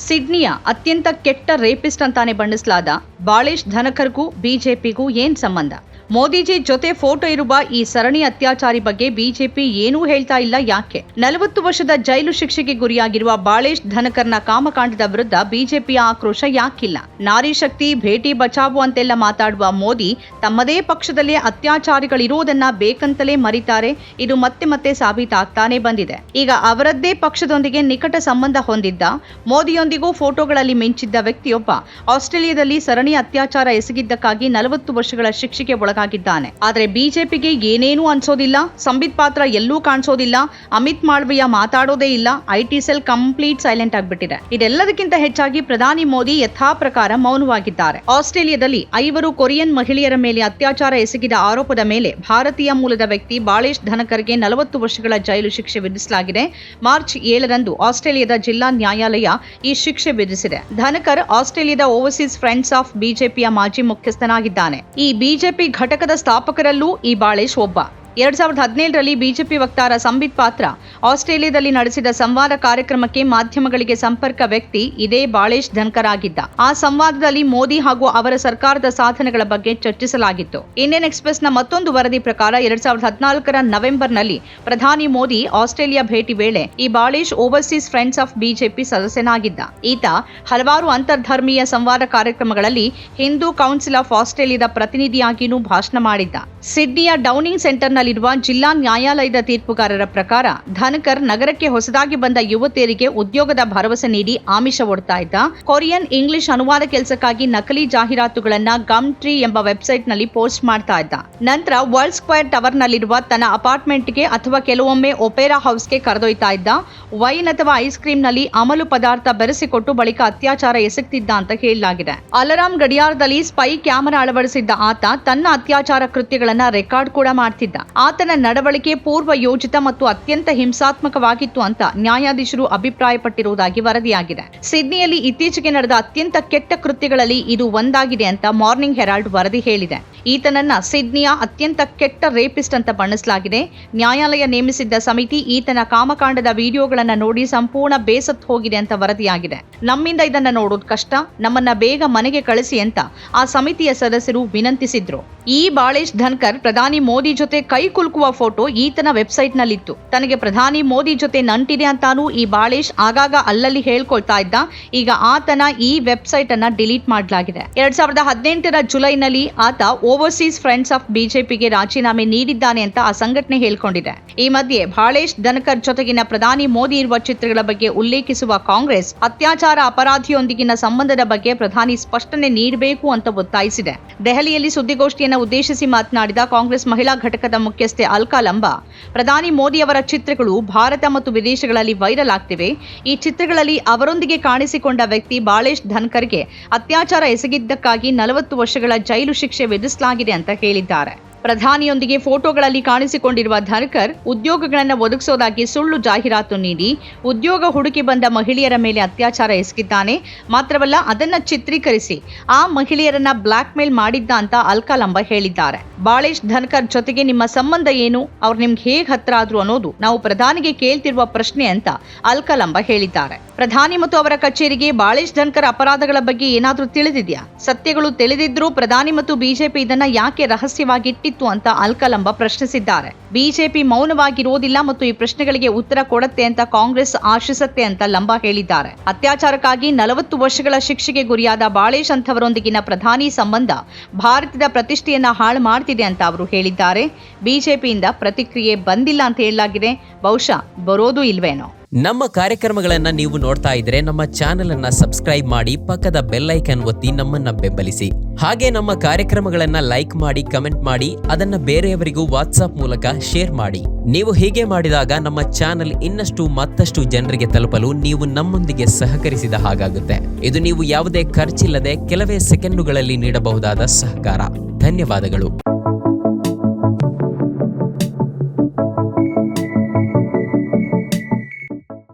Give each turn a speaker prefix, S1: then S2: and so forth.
S1: ಸಿಡ್ನಿಯ ಅತ್ಯಂತ ಕೆಟ್ಟ ರೇಪಿಸ್ಟ್ ಅಂತಾನೆ ಬಣ್ಣಿಸಲಾದ ಬಾಳೇಶ್ ಧನಕರ್ಗೂ ಬಿಜೆಪಿಗೂ ಏನ್ ಸಂಬಂಧ? ಮೋದಿಜಿ ಜೊತೆ ಫೋಟೋ ಇರುವ ಈ ಸರಣಿ ಅತ್ಯಾಚಾರಿ ಬಗ್ಗೆ ಬಿಜೆಪಿ ಏನೂ ಹೇಳ್ತಾ ಇಲ್ಲ ಯಾಕೆ? 40 ವರ್ಷದ ಜೈಲು ಶಿಕ್ಷೆಗೆ ಗುರಿಯಾಗಿರುವ ಬಾಳೇಶ್ ಧನಕರ್ನ ಕಾಮಕಾಂಡದ ವಿರುದ್ಧ ಬಿಜೆಪಿಯ ಆಕ್ರೋಶ ಯಾಕಿಲ್ಲ? ನಾರಿ ಶಕ್ತಿ, ಭೇಟಿ ಬಚಾವೋ ಅಂತೆಲ್ಲ ಮಾತಾಡುವ ಮೋದಿ ತಮ್ಮದೇ ಪಕ್ಷದಲ್ಲೇ ಅತ್ಯಾಚಾರಿಗಳಿರೋದನ್ನ ಬೇಕಂತಲೇ ಮರಿತಾರೆ. ಇದು ಮತ್ತೆ ಮತ್ತೆ ಸಾಬೀತಾಗ್ತಾನೆ ಬಂದಿದೆ. ಈಗ ಅವರದ್ದೇ ಪಕ್ಷದೊಂದಿಗೆ ನಿಕಟ ಸಂಬಂಧ ಹೊಂದಿದ್ದ, ಮೋದಿಯೊಂದಿಗೂ ಫೋಟೋಗಳಲ್ಲಿ ಮಿಂಚಿದ್ದ ವ್ಯಕ್ತಿಯೊಬ್ಬ ಆಸ್ಟ್ರೇಲಿಯಾದಲ್ಲಿ ಸರಣಿ ಅತ್ಯಾಚಾರ ಎಸಗಿದ್ದಕ್ಕಾಗಿ 40 ವರ್ಷಗಳ ಶಿಕ್ಷೆಗೆ ಒಳಗಾಗಿದ್ದಾನೆ. ಆದ್ರೆ ಬಿಜೆಪಿಗೆ ಏನೇನೂ ಅನ್ಸೋದಿಲ್ಲ, ಸಂಬಿತ್ ಪಾತ್ರ ಎಲ್ಲೂ ಕಾಣಿಸೋದಿಲ್ಲ, ಅಮಿತ್ ಮಾಳವಿಯ ಮಾತಾಡೋದೇ ಇಲ್ಲ, ಐಟಿ ಸೆಲ್ ಕಂಪ್ಲೀಟ್ ಸೈಲೆಂಟ್ ಆಗ್ಬಿಟ್ಟಿದೆ. ಇದೆಲ್ಲದಕ್ಕಿಂತ ಹೆಚ್ಚಾಗಿ ಪ್ರಧಾನಿ ಮೋದಿ ಯಥಾ ಪ್ರಕಾರ ಮೌನವಾಗಿದ್ದಾರೆ. ಆಸ್ಟ್ರೇಲಿಯಾದಲ್ಲಿ 5 ಕೊರಿಯನ್ ಮಹಿಳೆಯರ ಮೇಲೆ ಅತ್ಯಾಚಾರ ಎಸಗಿದ ಆರೋಪದ ಮೇಲೆ ಭಾರತೀಯ ಮೂಲದ ವ್ಯಕ್ತಿ ಬಾಳೇಶ್ ಧನಕರ್ಗೆ 40 ವರ್ಷಗಳ ಜೈಲು ಶಿಕ್ಷೆ ವಿಧಿಸಲಾಗಿದೆ. ಮಾರ್ಚ್ 7ರಂದು ಆಸ್ಟ್ರೇಲಿಯಾದ ಜಿಲ್ಲಾ ನ್ಯಾಯಾಲಯ ಈ ಶಿಕ್ಷೆ ವಿಧಿಸಿದೆ. ಧನಕರ್ ಆಸ್ಟ್ರೇಲಿಯಾದ ಓವರ್ಸೀಸ್ ಫ್ರೆಂಡ್ಸ್ ಆಫ್ ಬಿಜೆಪಿಯ ಮಾಜಿ ಮುಖ್ಯಸ್ಥನಾಗಿದ್ದಾನೆ. ಈ ಬಿಜೆಪಿ ಘಟಕದ ಸ್ಥಾಪಕರಲ್ಲೂ ಈ ಬಾಳೇಶ್ ಒಬ್ಬ. 2017ರಲ್ಲಿ ಬಿಜೆಪಿ ವಕ್ತಾರ ಸಂಬಿತ್ ಪಾತ್ರ ಆಸ್ಟ್ರೇಲಿಯಾದಲ್ಲಿ ನಡೆಸಿದ ಸಂವಾದ ಕಾರ್ಯಕ್ರಮಕ್ಕೆ ಮಾಧ್ಯಮಗಳಿಗೆ ಸಂಪರ್ಕ ವ್ಯಕ್ತಿ ಇದೇ ಬಾಳೇಶ್ ಧನ್ಕರ್ ಆಗಿದ್ದ. ಆ ಸಂವಾದದಲ್ಲಿ ಮೋದಿ ಹಾಗೂ ಅವರ ಸರ್ಕಾರದ ಸಾಧನೆಗಳ ಬಗ್ಗೆ ಚರ್ಚಿಸಲಾಗಿತ್ತು. ಇಂಡಿಯನ್ ಎಕ್ಸ್‌ಪ್ರೆಸ್‌ನ ಮತ್ತೊಂದು ವರದಿ ಪ್ರಕಾರ 2014ರ ನವೆಂಬರ್ನಲ್ಲಿ ಪ್ರಧಾನಿ ಮೋದಿ ಆಸ್ಟ್ರೇಲಿಯಾ ಭೇಟಿ ವೇಳೆ ಈ Balesh overseas friends of BJP ಸದಸ್ಯನಾಗಿದ್ದ. ಈತ ಹಲವಾರು ಅಂತರ್ಧರ್ಮೀಯ ಸಂವಾದ ಕಾರ್ಯಕ್ರಮಗಳಲ್ಲಿ ಹಿಂದೂ ಕೌನ್ಸಿಲ್ ಆಫ್ ಆಸ್ಟ್ರೇಲಿಯಾದ ಪ್ರತಿನಿಧಿಯಾಗಿಯೂ ಭಾಷಣ ಮಾಡಿದ್ದ. ಸಿಡ್ನಿಯ ಡೌನಿಂಗ್ ಸೆಂಟರ್ನಲ್ಲಿರುವ ಜಿಲ್ಲಾ ನ್ಯಾಯಾಲಯದ ತೀರ್ಪುಗಾರರ ಪ್ರಕಾರ ಧನಕರ್ ನಗರಕ್ಕೆ ಹೊಸದಾಗಿ ಬಂದ ಯುವತಿಯರಿಗೆ ಉದ್ಯೋಗದ ಭರವಸೆ ನೀಡಿ ಆಮಿಷ ಒಡ್ತಾ ಇದ್ದ. ಕೊರಿಯನ್ ಇಂಗ್ಲಿಷ್ ಅನುವಾದ ಕೆಲಸಕ್ಕಾಗಿ ನಕಲಿ ಜಾಹೀರಾತುಗಳನ್ನ ಗಮ್ ಟ್ರೀ ಎಂಬ ವೆಬ್ಸೈಟ್ನಲ್ಲಿ ಪೋಸ್ಟ್ ಮಾಡ್ತಾ ಇದ್ದ. ನಂತರ ವರ್ಲ್ಡ್ ಸ್ಕ್ವೇರ್ ಟವರ್ನಲ್ಲಿರುವ ತನ್ನ ಅಪಾರ್ಟ್ಮೆಂಟ್ಗೆ ಅಥವಾ ಕೆಲವೊಮ್ಮೆ ಒಪೆರಾ ಹೌಸ್ಗೆ ಕರೆದೊಯ್ತಾ ಇದ್ದ. ವೈನ್ ಅಥವಾ ಐಸ್ ಕ್ರೀಮ್ನಲ್ಲಿ ಅಮಲು ಪದಾರ್ಥ ಬೆರೆಸಿಕೊಟ್ಟು ಬಳಿಕ ಅತ್ಯಾಚಾರ ಎಸಗ್ತಿದ್ದ ಅಂತ ಹೇಳಲಾಗಿದೆ. ಅಲಾರಾಂ ಗಡಿಯಾರದಲ್ಲಿ ಸ್ಪೈ ಕ್ಯಾಮೆರಾ ಅಳವಡಿಸಿದ್ದ ಆತ ತನ್ನ ಅತ್ಯಾಚಾರ ಕೃತ್ಯಗಳನ್ನ ರೆಕಾರ್ಡ್ ಕೂಡ ಮಾಡ್ತಿದ್ದ. ಆತನ ನಡವಳಿಕೆ ಪೂರ್ವ ಯೋಜಿತ ಮತ್ತು ಅತ್ಯಂತ ಹಿಂಸಾತ್ಮಕವಾಗಿತ್ತು ಅಂತ ನ್ಯಾಯಾಧೀಶರು ಅಭಿಪ್ರಾಯಪಟ್ಟಿರುವುದಾಗಿ ವರದಿಯಾಗಿದೆ. ಸಿಡ್ನಿಯಲ್ಲಿ ಇತ್ತೀಚೆಗೆ ನಡೆದ ಅತ್ಯಂತ ಕೆಟ್ಟ ಕೃತ್ಯಗಳಲ್ಲಿ ಇದು ಒಂದಾಗಿದೆ ಅಂತ ಮಾರ್ನಿಂಗ್ ಹೆರಾಲ್ಡ್ ವರದಿ ಹೇಳಿದೆ. ಈತನನ್ನ ಸಿಡ್ನಿಯ ಅತ್ಯಂತ ಕೆಟ್ಟ ರೇಪಿಸ್ಟ್ ಅಂತ ಬಣ್ಣಿಸಲಾಗಿದೆ. ನ್ಯಾಯಾಲಯ ನೇಮಿಸಿದ್ದ ಸಮಿತಿ ಈತನ ಕಾಮಕಾಂಡದ ವಿಡಿಯೋಗಳನ್ನ ನೋಡಿ ಸಂಪೂರ್ಣ ಬೇಸತ್ತು ಹೋಗಿದೆ ಅಂತ ವರದಿಯಾಗಿದೆ. ನಮ್ಮಿಂದ ಇದನ್ನ ನೋಡೋದು ಕಷ್ಟ, ನಮ್ಮನ್ನ ಬೇಗ ಮನೆಗೆ ಕಳಿಸಿ ಅಂತ ಆ ಸಮಿತಿಯ ಸದಸ್ಯರು ವಿನಂತಿಸಿದ್ರು. ಈ ಬಾಳೇಶ್ ಧನ್ಕರ್ ಪ್ರಧಾನಿ ಮೋದಿ ಜೊತೆ ಕೈ ಕುಲುಕುವ ಫೋಟೋ ಈತನ ವೆಬ್ಸೈಟ್ ನಲ್ಲಿತ್ತು. ತನಗೆ ಪ್ರಧಾನಿ ಮೋದಿ ಜೊತೆ ನಂಟಿದೆ ಅಂತಾನೂ ಈ ಬಾಳೇಶ್ ಆಗಾಗ ಅಲ್ಲಲ್ಲಿ ಹೇಳ್ಕೊಳ್ತಾ ಇದ್ದ. ಈಗ ಆತನ ಈ ವೆಬ್ಸೈಟ್ ಅನ್ನ ಡಿಲೀಟ್ ಮಾಡಲಾಗಿದೆ. 2018ರ ಜುಲೈನಲ್ಲಿ ಆತ ಓವರ್ಸೀಸ್ ಫ್ರೆಂಡ್ಸ್ ಆಫ್ ಬಿಜೆಪಿಗೆ ರಾಜೀನಾಮೆ ನೀಡಿದ್ದಾನೆ ಅಂತ ಆ ಸಂಘಟನೆ ಹೇಳ್ಕೊಂಡಿದೆ. ಈ ಮಧ್ಯೆ ಬಾಳೇಶ್ ಧನಕರ್ ಜೊತೆಗಿನ ಪ್ರಧಾನಿ ಮೋದಿ ಇರುವ ಚಿತ್ರಗಳ ಬಗ್ಗೆ ಉಲ್ಲೇಖಿಸುವ ಕಾಂಗ್ರೆಸ್ ಅತ್ಯಾಚಾರ ಅಪರಾಧಿಯೊಂದಿಗಿನ ಸಂಬಂಧದ ಬಗ್ಗೆ ಪ್ರಧಾನಿ ಸ್ಪಷ್ಟನೆ ನೀಡಬೇಕು ಅಂತ ಒತ್ತಾಯಿಸಿದೆ. ದೆಹಲಿಯಲ್ಲಿ ಸುದ್ದಿಗೋಷ್ಠಿಯನ್ನು ಉದ್ದೇಶಿಸಿ ಮಾತನಾಡಿದ ಕಾಂಗ್ರೆಸ್ ಮಹಿಳಾ ಘಟಕದ ಮುಖ್ಯಸ್ಥೆ ಅಲ್ಕಾ ಲಂಬಾ, ಪ್ರಧಾನಿ ಮೋದಿ ಅವರ ಚಿತ್ರಗಳು ಭಾರತ ಮತ್ತು ವಿದೇಶಗಳಲ್ಲಿ ವೈರಲ್ ಆಗ್ತಿವೆ. ಈ ಚಿತ್ರಗಳಲ್ಲಿ ಅವರೊಂದಿಗೆ ಕಾಣಿಸಿಕೊಂಡ ವ್ಯಕ್ತಿ ಬಾಳೇಶ್ ಧನ್ಕರ್ಗೆ ಅತ್ಯಾಚಾರ ಎಸಗಿದ್ದಕ್ಕಾಗಿ 40 ವರ್ಷಗಳ ಜೈಲು ಶಿಕ್ಷೆ ವಿಧಿಸಲಾಗಿದೆ ಅಂತ ಹೇಳಿದ್ದಾರೆ. ಪ್ರಧಾನಿಯೊಂದಿಗೆ ಫೋಟೋಗಳಲ್ಲಿ ಕಾಣಿಸಿಕೊಂಡಿರುವ ಧನ್ಕರ್ ಉದ್ಯೋಗಗಳನ್ನು ಒದಗಿಸೋದಾಗಿ ಸುಳ್ಳು ಜಾಹೀರಾತು ನೀಡಿ ಉದ್ಯೋಗ ಹುಡುಕಿ ಬಂದ ಮಹಿಳೆಯರ ಮೇಲೆ ಅತ್ಯಾಚಾರ ಎಸಗಿದ್ದಾನೆ. ಮಾತ್ರವಲ್ಲ, ಅದನ್ನ ಚಿತ್ರೀಕರಿಸಿ ಆ ಮಹಿಳೆಯರನ್ನ ಬ್ಲಾಕ್ ಮೇಲ್ ಮಾಡಿದ್ದ ಅಂತ ಅಲ್ಕಾ ಲಂಬಾ ಹೇಳಿದ್ದಾರೆ. ಬಾಳೇಶ್ ಧನ್ಕರ್ ಜೊತೆಗೆ ನಿಮ್ಮ ಸಂಬಂಧ ಏನು, ಅವ್ರು ನಿಮ್ಗೆ ಹೇಗೆ ಹತ್ರ ಆದ್ರು ಅನ್ನೋದು ನಾವು ಪ್ರಧಾನಿಗೆ ಕೇಳ್ತಿರುವ ಪ್ರಶ್ನೆ ಅಂತ ಅಲ್ಕಾ ಲಂಬಾ ಹೇಳಿದ್ದಾರೆ. ಪ್ರಧಾನಿ ಮತ್ತು ಅವರ ಕಚೇರಿಗೆ ಬಾಳೇಶ್ ಧನ್ಕರ್ ಅಪರಾಧಗಳ ಬಗ್ಗೆ ಏನಾದ್ರೂ ತಿಳಿದಿದ್ಯಾ? ಸತ್ಯಗಳು ತಿಳಿದಿದ್ರೂ ಪ್ರಧಾನಿ ಮತ್ತು ಬಿಜೆಪಿ ಇದನ್ನ ಯಾಕೆ ರಹಸ್ಯವಾಗಿಟ್ಟಿತ್ತು ಅಂತ ಅಲ್ಕಾ ಲಂಬಾ ಪ್ರಶ್ನಿಸಿದ್ದಾರೆ. ಬಿಜೆಪಿ ಮೌನವಾಗಿರೋದಿಲ್ಲ ಮತ್ತು ಈ ಪ್ರಶ್ನೆಗಳಿಗೆ ಉತ್ತರ ಕೊಡುತ್ತೆ ಅಂತ ಕಾಂಗ್ರೆಸ್ ಆಶಿಸುತ್ತೆ ಅಂತ ಲಂಬಾ ಹೇಳಿದ್ದಾರೆ. ಅತ್ಯಾಚಾರಕ್ಕಾಗಿ 40 ವರ್ಷಗಳ ಶಿಕ್ಷೆಗೆ ಗುರಿಯಾದ ಬಾಳೇಶ್ ಅಂತವರೊಂದಿಗಿನ ಪ್ರಧಾನಿ ಸಂಬಂಧ ಭಾರತದ ಪ್ರತಿಷ್ಠೆಯನ್ನ ಹಾಳು ಮಾಡ್ತಿದೆ ಅಂತ ಅವರು ಹೇಳಿದ್ದಾರೆ. ಬಿಜೆಪಿಯಿಂದ ಪ್ರತಿಕ್ರಿಯೆ ಬಂದಿಲ್ಲ ಅಂತ ಹೇಳಲಾಗಿದೆ. ಬಹುಶಃ ಬರೋದು ಇಲ್ವೇನೋ.
S2: ನಮ್ಮ ಕಾರ್ಯಕ್ರಮಗಳನ್ನ ನೀವು ನೋಡ್ತಾ ಇದ್ರೆ ನಮ್ಮ ಚಾನೆಲ್ ಅನ್ನ ಸಬ್ಸ್ಕ್ರೈಬ್ ಮಾಡಿ, ಪಕ್ಕದ ಬೆಲ್ ಐಕನ್ ಒತ್ತಿ ನಮ್ಮನ್ನ ಬೆಂಬಲಿಸಿ. ಹಾಗೆ ನಮ್ಮ ಕಾರ್ಯಕ್ರಮಗಳನ್ನ ಲೈಕ್ ಮಾಡಿ, ಕಮೆಂಟ್ ಮಾಡಿ, ಅದನ್ನ ಬೇರೆಯವರಿಗೂ ವಾಟ್ಸ್ಆಪ್ ಮೂಲಕ ಶೇರ್ ಮಾಡಿ. ನೀವು ಹೀಗೆ ಮಾಡಿದಾಗ ನಮ್ಮ ಚಾನೆಲ್ ಮತ್ತಷ್ಟು ಜನರಿಗೆ ತಲುಪಲು ನೀವು ನಮ್ಮೊಂದಿಗೆ ಸಹಕರಿಸಿದ ಹಾಗಾಗುತ್ತೆ. ಇದು ನೀವು ಯಾವುದೇ ಖರ್ಚಿಲ್ಲದೆ ಕೆಲವೇ ಸೆಕೆಂಡುಗಳಲ್ಲಿ ನೀಡಬಹುದಾದ ಸಹಕಾರ. ಧನ್ಯವಾದಗಳು.